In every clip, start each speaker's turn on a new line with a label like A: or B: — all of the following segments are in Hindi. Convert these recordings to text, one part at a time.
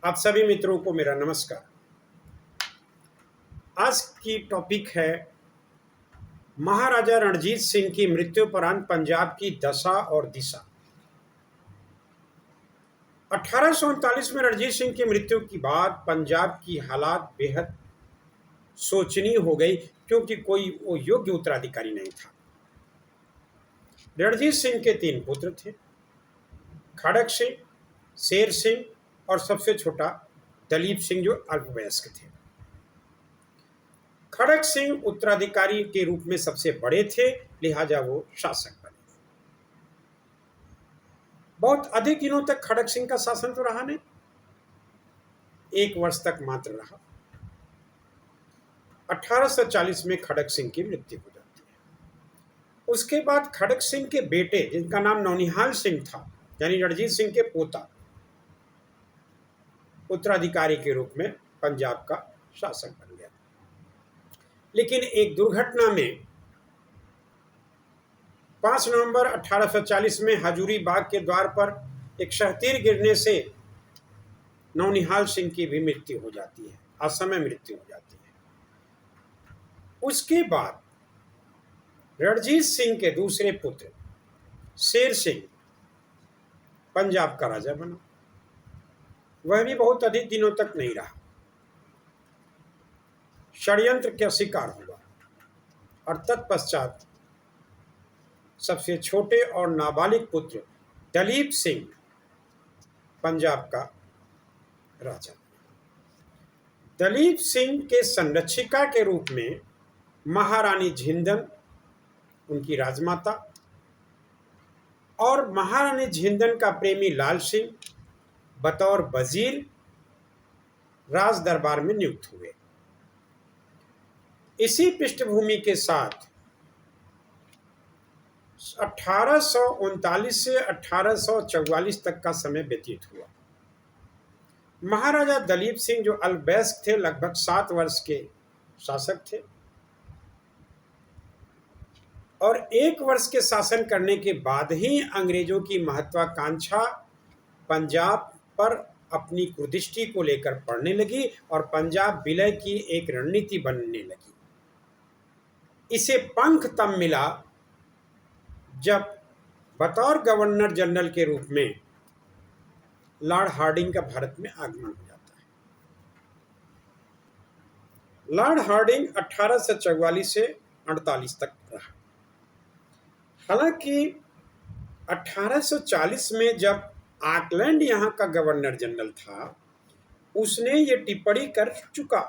A: आप सभी मित्रों को मेरा नमस्कार। आज की टॉपिक है महाराजा रणजीत सिंह की मृत्युपरांत पंजाब की दशा और दिशा। 1839 में रणजीत सिंह की मृत्यु के बाद पंजाब की हालात बेहद शोचनीय हो गई, क्योंकि कोई वो योग्य उत्तराधिकारी नहीं था। रणजीत सिंह के 3 पुत्र थे, खड़क सिंह, शेर सिंह और सबसे छोटा दलीप सिंह, जो अल्पवयस्क थे। खड़क सिंह उत्तराधिकारी के रूप में सबसे बड़े थे, लिहाजा वो शासक बने। बहुत अधिक दिनों तक खड़क सिंह का शासन तो रहा नहीं, 1 वर्ष तक मात्र रहा। 1840 में खड़क सिंह की मृत्यु हो जाती है। उसके बाद खड़क सिंह के बेटे, जिनका नाम नौनिहाल सिंह था, यानी रणजीत सिंह के पोता, उत्तराधिकारी के रूप में पंजाब का शासक बन गया। लेकिन एक दुर्घटना में 5 नवंबर 1840 में हजूरी बाग के द्वार पर एक शहतीर गिरने से नौनिहाल सिंह की भी मृत्यु हो जाती है, असमय मृत्यु हो जाती है। उसके बाद रणजीत सिंह के दूसरे पुत्र शेर सिंह पंजाब का राजा बना। वह भी बहुत अधिक दिनों तक नहीं रहा, षड्यंत्र का शिकार हुआ और तत्पश्चात सबसे छोटे और नाबालिग पुत्र दलीप सिंह पंजाब का राजा। दलीप सिंह के संरक्षिका के रूप में महारानी झिंदन, उनकी राजमाता, और महारानी झिंदन का प्रेमी लाल सिंह बतौर वजीर राज दरबार में नियुक्त हुए। इसी पृष्ठभूमि के साथ 1839 से 1844 तक का समय व्यतीत हुआ। महाराजा दलीप सिंह, जो अल्पवयस्क थे, लगभग 7 वर्ष के शासक थे और 1 वर्ष के शासन करने के बाद ही अंग्रेजों की महत्वाकांक्षा पंजाब पर अपनी कुदृष्टि को लेकर पड़ने लगी और पंजाब विलय की एक रणनीति बनने लगी। इसे पंख तब मिला जब बतौर गवर्नर जनरल के रूप में लॉर्ड हार्डिंग का भारत में आगमन हो जाता है। लॉर्ड हार्डिंग 1844 से 48 तक रहा। हालांकि 1840 में जब ऑकलैंड यहाँ का गवर्नर जनरल था, उसने ये टिप्पणी कर चुका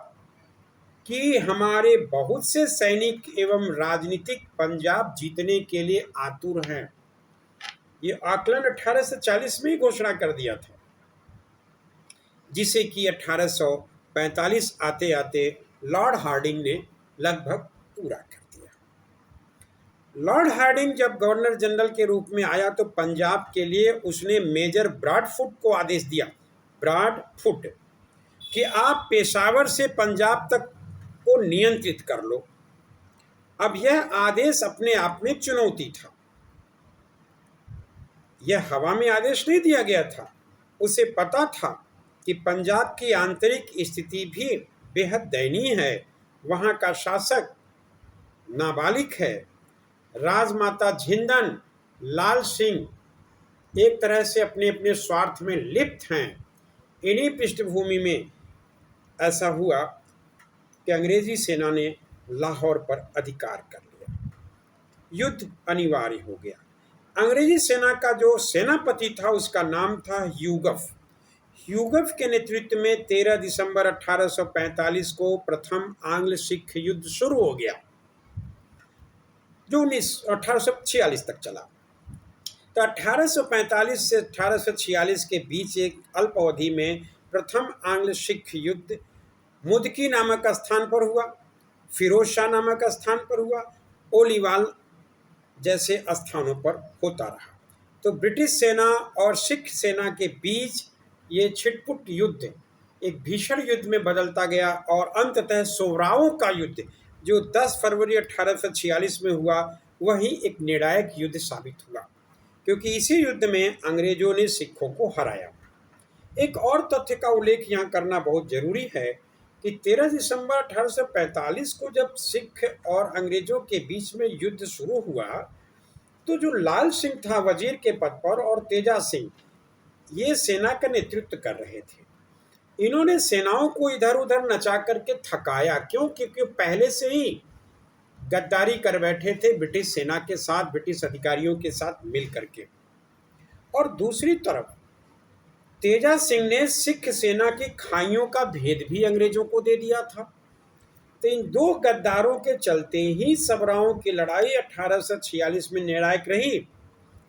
A: कि हमारे बहुत से सैनिक एवं राजनीतिक पंजाब जीतने के लिए आतुर हैं। ये ऑकलैंड 1840 में ही घोषणा कर दिया था, जिसे कि 1845 आते आते लॉर्ड हार्डिंग ने लगभग पूरा कर दिया। लॉर्ड हार्डिंग जब गवर्नर जनरल के रूप में आया तो पंजाब के लिए उसने मेजर ब्रॉडफुट को आदेश दिया, ब्रॉडफुट, कि आप पेशावर से पंजाब तक को नियंत्रित कर लो। अब यह आदेश अपने आप में चुनौती था। यह हवा में आदेश नहीं दिया गया था। उसे पता था कि पंजाब की आंतरिक स्थिति भी बेहद दयनीय है। वहाँ का शासक नाबालिग है। राजमाता झिंदन, लाल सिंह एक तरह से अपने अपने स्वार्थ में लिप्त हैं। इन्हीं पृष्ठभूमि में ऐसा हुआ कि अंग्रेजी सेना ने लाहौर पर अधिकार कर लिया। युद्ध अनिवार्य हो गया। अंग्रेजी सेना का जो सेनापति था, उसका नाम था ह्यूगफ। ह्यूगफ के नेतृत्व में 13 दिसंबर 1845 को प्रथम आंग्ल सिख युद्ध शुरू हो गया, जो 1846 तक चला। तो 1845 से 1846 के बीच एक अल्प अवधि में प्रथम आंग्ल सिख युद्ध मुदकी नामक स्थान पर हुआ, फिरोज शाह नामक स्थान पर हुआ, ओलीवाल जैसे स्थानों पर होता रहा। तो ब्रिटिश सेना और सिख सेना के बीच ये छिटपुट युद्ध एक भीषण युद्ध में बदलता गया और अंततः सोवराओं का युद्ध, जो 10 फरवरी 1846 में हुआ, वही एक निर्णायक युद्ध साबित हुआ, क्योंकि इसी युद्ध में अंग्रेजों ने सिखों को हराया। एक और तथ्य का उल्लेख यहाँ करना बहुत जरूरी है कि 13 दिसंबर 1845 को जब सिख और अंग्रेजों के बीच में युद्ध शुरू हुआ, तो जो लाल सिंह था वजीर के पद पर और तेजा सिंह ये सेना का नेतृत्व कर रहे थे। इन्होंने सेनाओं को इधर उधर नचा करके थकाया। क्यों? क्योंकि पहले से ही गद्दारी कर बैठे थे ब्रिटिश सेना के साथ, ब्रिटिश अधिकारियों के साथ मिल करके। और दूसरी तरफ तेजा सिंह ने सिख सेना की खाइयों का भेद भी अंग्रेजों को दे दिया था। तो इन दो गद्दारों के चलते ही सबराओं की लड़ाई 1846 में निर्णायक रही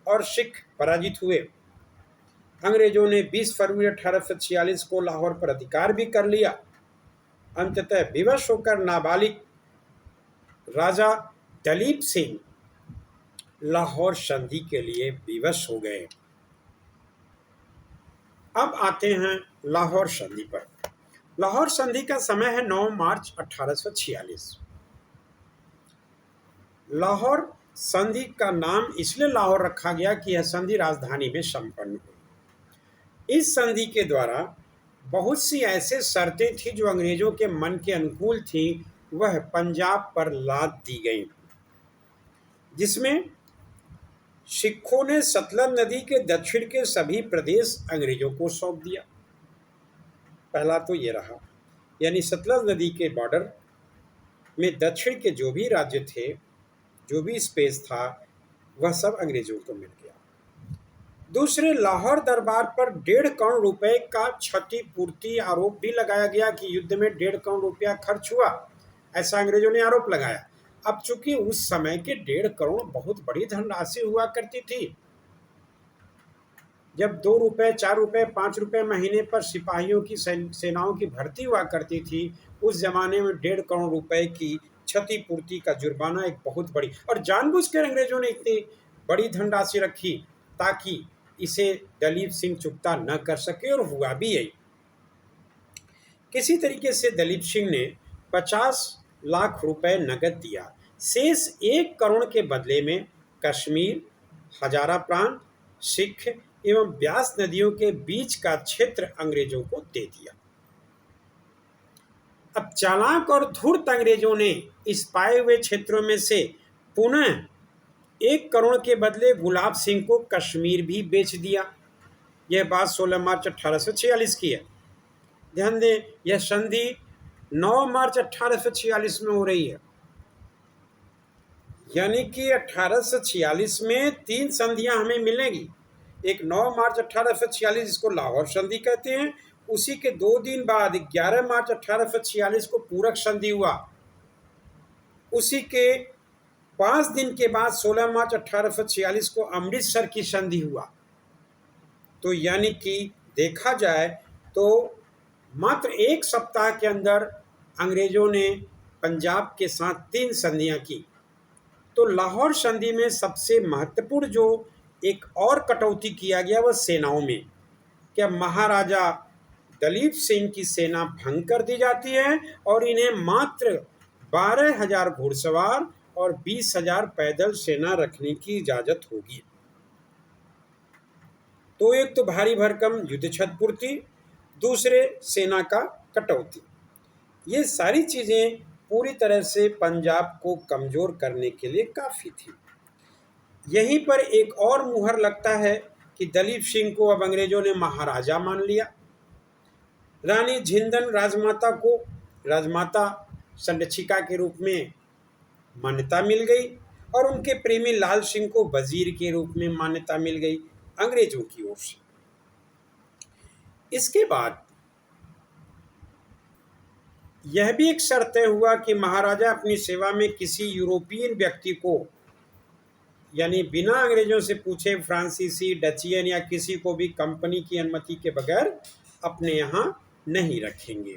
A: और सिख पराजित हुए। अंग्रेजों ने 20 फरवरी 1846 को लाहौर पर अधिकार भी कर लिया। अंततः विवश होकर नाबालिग राजा दलीप सिंह लाहौर संधि के लिए विवश हो गए। अब आते हैं लाहौर संधि पर। लाहौर संधि का समय है 9 मार्च 1846। लाहौर संधि का नाम इसलिए लाहौर रखा गया कि यह संधि राजधानी में संपन्न हुई। इस संधि के द्वारा बहुत सी ऐसे शर्तें थी जो अंग्रेजों के मन के अनुकूल थी, वह पंजाब पर लाद दी गई, जिसमें सिखों ने सतलज नदी के दक्षिण के सभी प्रदेश अंग्रेजों को सौंप दिया। पहला तो ये रहा, यानी सतलज नदी के बॉर्डर में दक्षिण के जो भी राज्य थे, जो भी स्पेस था, वह सब अंग्रेजों को मिल गया। दूसरे, लाहौर दरबार पर 1.5 करोड़ रुपए का क्षतिपूर्ति आरोप भी लगाया गया कि युद्ध में 1.5 करोड़ रुपया खर्च हुआ, ऐसा अंग्रेजों ने आरोप लगाया। अब चूंकि उस समय के 1.5 करोड़ बहुत बड़ी धनराशि हुआ करती थी, जब 2 रुपए, 4 रुपए, 5 रुपए महीने पर सिपाहियों की सेनाओं की भर्ती हुआ करती थी, उस जमाने में 1.5 करोड़ रुपए की क्षतिपूर्ति का जुर्माना एक बहुत बड़ी, और जानबूझकर अंग्रेजों ने इतनी बड़ी धनराशि रखी ताकि इसे दलीप सिंह चुकता न कर सके, और हुआ भी यही। किसी तरीके से दलीप सिंह ने 50 लाख रुपए नकद दिया। शेष 1 करोड़ के बदले में कश्मीर, हजारा प्रांत, सिख एवं ब्यास नदियों के बीच का क्षेत्र अंग्रेजों को दे दिया। अब चालाक और धूर्त अंग्रेजों ने इस पाए हुए क्षेत्रों में से पुनः 1 करोड़ के बदले गुलाब सिंह को कश्मीर भी बेच दिया। यह बात 16 मार्च 1846 की है। ध्यान दें, यह संधि 9 मार्च 1846 में हो रही है, यानी कि 1846 में 3 संधियां हमें मिलेंगी। एक 9 मार्च 1846, जिसको लाहौर संधि कहते हैं, उसी के 2 दिन बाद 11 मार्च 1846 को पूरक संधि हुआ। उसी के 5 दिन के बाद 16 मार्च 1846 को अमृतसर की संधि हुआ। तो यानी कि देखा जाए तो मात्र 1 सप्ताह के अंदर अंग्रेजों ने पंजाब के साथ 3 संधियां की। तो लाहौर संधि में सबसे महत्वपूर्ण जो एक और कटौती किया गया वह सेनाओं में। क्या महाराजा दलीप सिंह की सेना भंग कर दी जाती है और इन्हें मात्र 12,000 घुड़सवार और 20,000 पैदल सेना रखने की इजाजत होगी। तो एक तो भारी भरकम युद्ध क्षतिपूर्ति, दूसरे सेना का कटौती, ये सारी चीज़ें पूरी तरह से पंजाब को कमज़ोर करने के लिए काफ़ी थी। यहीं पर एक और मुहर लगता है कि दलीप सिंह को अब अंग्रेजों ने महाराजा मान लिया। रानी झिंदन राजमाता को राजमाता संरक्षिका के रूप में मान्यता मिल गई और उनके प्रेमी लाल सिंह को वजीर के रूप में मान्यता मिल गई अंग्रेजों की ओर से। इसके बाद यह भी एक शर्त तय हुआ कि महाराजा अपनी सेवा में किसी यूरोपियन व्यक्ति को, यानी बिना अंग्रेजों से पूछे, फ्रांसीसी, डचियन या किसी को भी कंपनी की अनुमति के बगैर अपने यहाँ नहीं रखेंगे।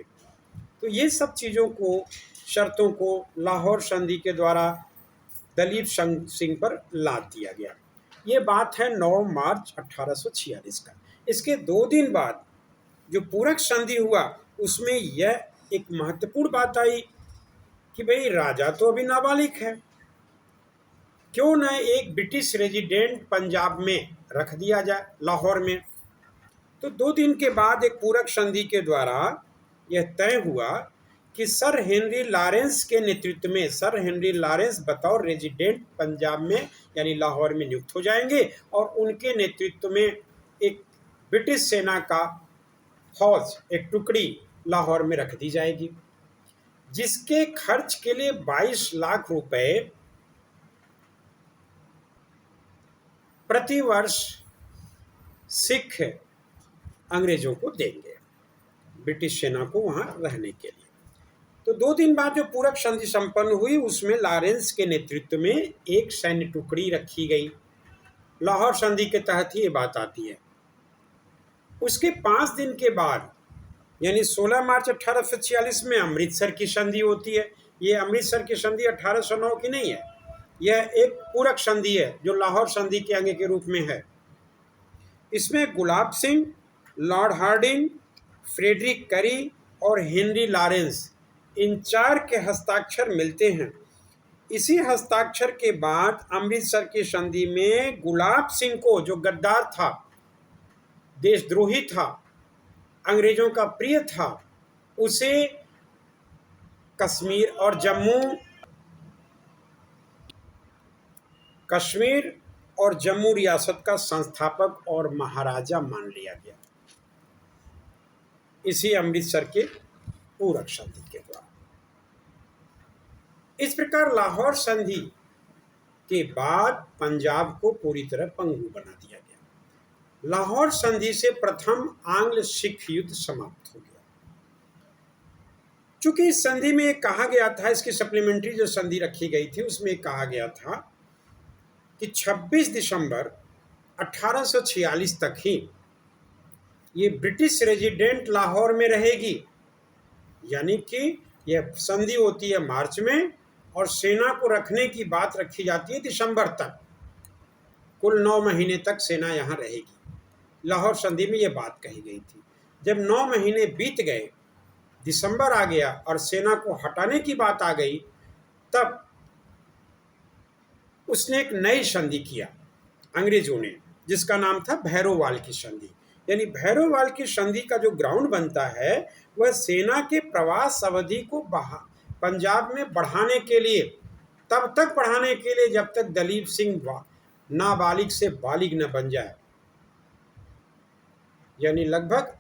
A: तो ये सब चीज़ों को, शर्तों को लाहौर संधि के द्वारा दलीप सिंह पर लाद दिया गया। ये बात है 9 मार्च 1846 का। इसके 2 दिन बाद जो पूरक संधि हुआ उसमें यह एक महत्वपूर्ण बात आई कि भाई राजा तो अभी नाबालिग है, क्यों न एक ब्रिटिश रेजिडेंट पंजाब में रख दिया जाए, लाहौर में। तो 2 दिन के बाद एक पूरक संधि के द्वारा यह तय हुआ कि सर हेनरी लॉरेंस के नेतृत्व में, सर हेनरी लॉरेंस बतौर रेजिडेंट पंजाब में यानी लाहौर में नियुक्त हो जाएंगे और उनके नेतृत्व में एक ब्रिटिश सेना का फौज, एक टुकड़ी लाहौर में रख दी जाएगी, जिसके खर्च के लिए 22 लाख रुपए प्रतिवर्ष सिख अंग्रेजों को देंगे, ब्रिटिश सेना को वहां रहने के लिए। तो 2 दिन बाद जो पूरक संधि संपन्न हुई उसमें लॉरेंस के नेतृत्व में एक सैन्य टुकड़ी रखी गई। लाहौर संधि के तहत ही ये बात आती है। उसके 5 दिन के बाद यानी 16 मार्च 1846 में अमृतसर की संधि होती है। ये अमृतसर की संधि 1809 की नहीं है, यह एक पूरक संधि है जो लाहौर संधि के अंग के रूप में है। इसमें Gulab Singh, Lord Hardinge, Frederick करी और हेनरी लॉरेंस, इन 4 के हस्ताक्षर मिलते हैं। इसी हस्ताक्षर के बाद अमृतसर की संधि में गुलाब सिंह को, जो गद्दार था, देशद्रोही था, अंग्रेजों का प्रिय था, उसे कश्मीर और जम्मू रियासत का संस्थापक और महाराजा मान लिया गया, इसी अमृतसर के पूरक संधि के द्वारा। इस प्रकार लाहौर संधि के बाद पंजाब को पूरी तरह पंगु बना दिया गया। लाहौर संधि से प्रथम आंग्ल सिख युद्ध समाप्त हो गया। चूंकि इस संधि में कहा गया था, इसकी सप्लीमेंट्री जो संधि रखी गई थी उसमें कहा गया था कि 26 दिसंबर 1846 तक ही ये ब्रिटिश रेजिडेंट लाहौर में रहेगी, यानी कि यह संधि होती है मार्च में और सेना को रखने की बात रखी जाती है दिसंबर तक। कुल 9 महीने तक सेना यहाँ रहेगी। लाहौर संधि में यह बात कही गई थी। जब 9 महीने बीत गए, दिसंबर आ गया और सेना को हटाने की बात आ गई, तब उसने एक नई संधि किया अंग्रेजों ने, जिसका नाम था भैरोवाल की संधि। यानी भैरोवाल की संधि का जो ग्राउंड बनता है वह सेना के प्रवास अवधि को पंजाब में बढ़ाने के लिए, तब तक बढ़ाने के लिए जब तक दलीप सिंह नाबालिग से बालिग न बन जाए। यानी लगभग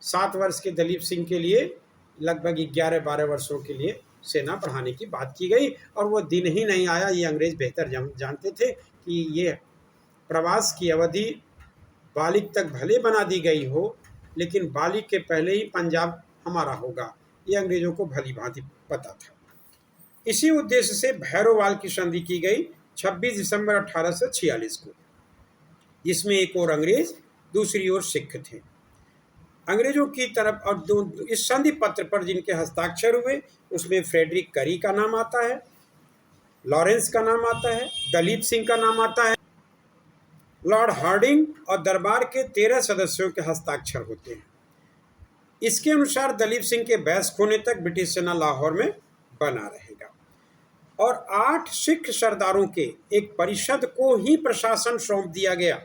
A: 7 वर्ष के दलीप सिंह के लिए लगभग 11-12 वर्षों के लिए सेना बढ़ाने की बात की गई, और वो दिन ही नहीं आया। ये अंग्रेज बेहतर जानते थे कि ये प्रवास की अवधि बालिग तक भले बना दी गई हो, लेकिन बालिग के पहले ही पंजाब हमारा होगा, ये अंग्रेजों को भली भांति पता था। इसी उद्देश्य से भैरोवाल की संधि की गई 26 दिसंबर 1846 को, जिसमें एक और अंग्रेज दूसरी ओर सिख थे। अंग्रेजों की तरफ और इस संधि पत्र पर जिनके हस्ताक्षर हुए उसमें फ्रेडरिक करी का नाम आता है, लॉरेंस का नाम आता है, दलीप सिंह का नाम आता है, लॉर्ड हार्डिंग और दरबार के 13 सदस्यों के हस्ताक्षर होते हैं। इसके अनुसार दलीप सिंह के वयस्क होने तक ब्रिटिश सेना लाहौर में बना रहेगा और 8 सिख सरदारों के एक परिषद को ही प्रशासन सौंप दिया गया।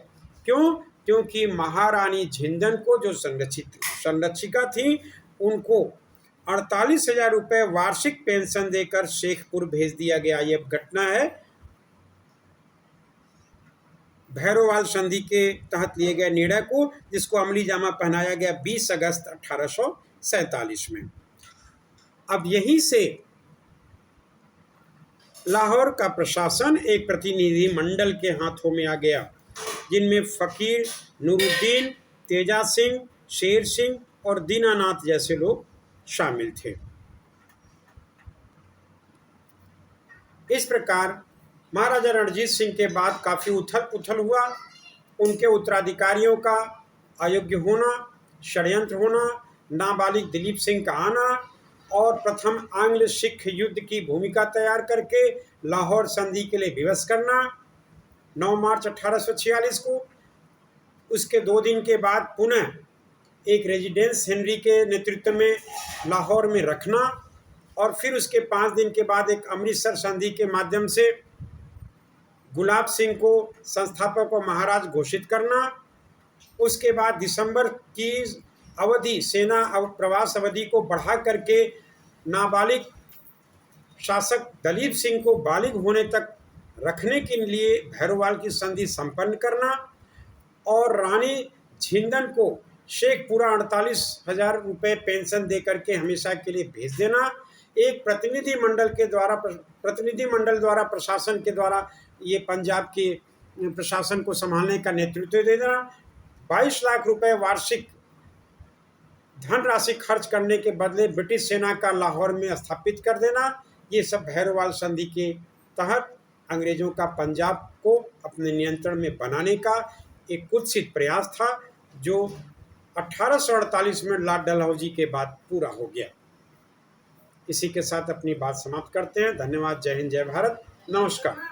A: क्यों? क्योंकि महारानी झिंदन को, जो संरक्षिका थी, उनको 48,000 रुपये वार्षिक पेंशन देकर शेखपुर भेज दिया गया। यह घटना है भैरोवाल संधि के तहत लिए गए निर्णय को, जिसको अमली जामा पहनाया गया 20 अगस्त 1847 में। अब यहीं से लाहौर का प्रशासन एक प्रतिनिधि मंडल के हाथों में आ गया, जिनमें फकीर नूरुद्दीन, तेजा सिंह, शेर सिंह और दीनानाथ जैसे लोग शामिल थे। इस प्रकार महाराजा रणजीत सिंह के बाद काफ़ी उथल पुथल हुआ। उनके उत्तराधिकारियों का अयोग्य होना, षड्यंत्र होना, नाबालिग दिलीप सिंह का आना और प्रथम आंग्ल सिख युद्ध की भूमिका तैयार करके लाहौर संधि के लिए विवश करना 9 मार्च 1846 को। उसके 2 दिन के बाद पुनः एक रेजिडेंस हेनरी के नेतृत्व में लाहौर में रखना और फिर उसके 5 दिन के बाद एक अमृतसर संधि के माध्यम से गुलाब सिंह को संस्थापक और महाराज घोषित करना उसके बाद दिसंबर की अवधि सेना प्रवास अवधि को बढ़ा करके नाबालिग शासक दलीप सिंह को बालिग होने तक रखने के लिए भैरोवाल की संधि संपन्न करना और रानी झिंदन को शेखपुरा 48,000 रुपये पेंशन दे करके हमेशा के लिए भेज देना, एक प्रतिनिधिमंडल द्वारा प्रशासन के द्वारा ये पंजाब के प्रशासन को संभालने का नेतृत्व दे देना, 22 लाख रुपए वार्षिक धनराशि खर्च करने के बदले ब्रिटिश सेना का लाहौर में स्थापित कर देना, ये सब भैरोवाल संधि के तहत अंग्रेजों का पंजाब को अपने नियंत्रण में बनाने का एक कुत्सित प्रयास था, जो 1848 में लॉर्ड डलहौजी के बाद पूरा हो गया। इसी के साथ अपनी बात समाप्त करते हैं। धन्यवाद। जय हिंद, जय भारत, नमस्कार।